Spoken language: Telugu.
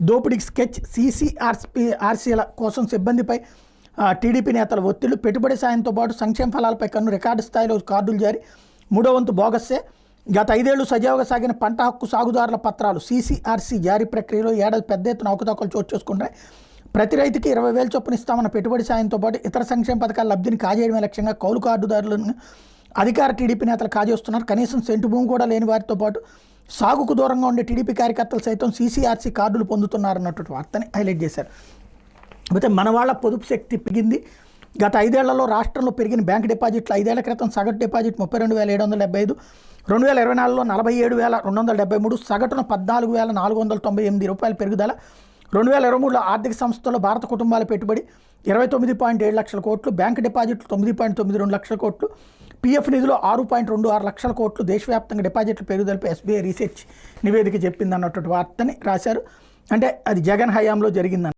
దోపిడీకి స్కెచ్, ఆర్సీల కోసం సిబ్బందిపై టీడీపీ నేతల ఒత్తిళ్లు, పెట్టుబడి సాయంతో పాటు సంక్షేమ ఫలాలపై కన్ను, రికార్డు స్థాయిలో కార్డులు జారీ, 3వ వంతు బోగస్సే. గత 5 ఏళ్లు సజావుగా సాగిన పంట హక్కు సాగుదారుల పత్రాలు సీసీఆర్సీ జారీ ప్రక్రియలో ఏడాది పెద్ద ఎత్తున అవకతవకలు చోటు చేసుకుంటాయి. ప్రతి రైతుకి 20,000 చొప్పున ఇస్తామన్న పెట్టుబడి సాయంతో పాటు ఇతర సంక్షేమ పథకాల లబ్ధిని కాజేయడమే లక్ష్యంగా కౌలు కార్డుదారులను అధికార టీడీపీ నేతలు కాజేస్తున్నారు. కనీసం సెంటు భూమి కూడా లేని వారితో పాటు సాగుకు దూరంగా ఉండే టీడీపీ కార్యకర్తలు సైతం సీసీఆర్సీ కార్డులు పొందుతున్నారన్నటువంటి వార్తని హైలైట్ చేశారు. అయితే మన వాళ్ళ పొదుపు శక్తి పెరిగింది. గత 5 ఏళ్లలో రాష్ట్రంలో పెరిగిన బ్యాంక్ డిపాజిట్లు 5 ఏళ్ల క్రితం సగటు డిపాజిట్ 32,775, 2024లో 47,273, సగటున 14,498 రూపాయల పెరుగుదల. 2023లో ఆర్థిక సంస్థల్లో భారత కుటుంబాల పెట్టుబడి 29.7 లక్షల కోట్లు, బ్యాంక్ డిపాజిట్లు 9.92 లక్షల కోట్లు, పీఎఫ్ నిధులు 6.26 లక్షల కోట్లు. దేశవ్యాప్తంగా డిపాజిట్ల పెరుగుదలపై ఎస్బీఐ రీసెర్చ్ నివేదిక చెప్పింది అన్నటువంటి వార్తని రాశారు. అంటే అది జగన్ హయాంలో జరిగిందని.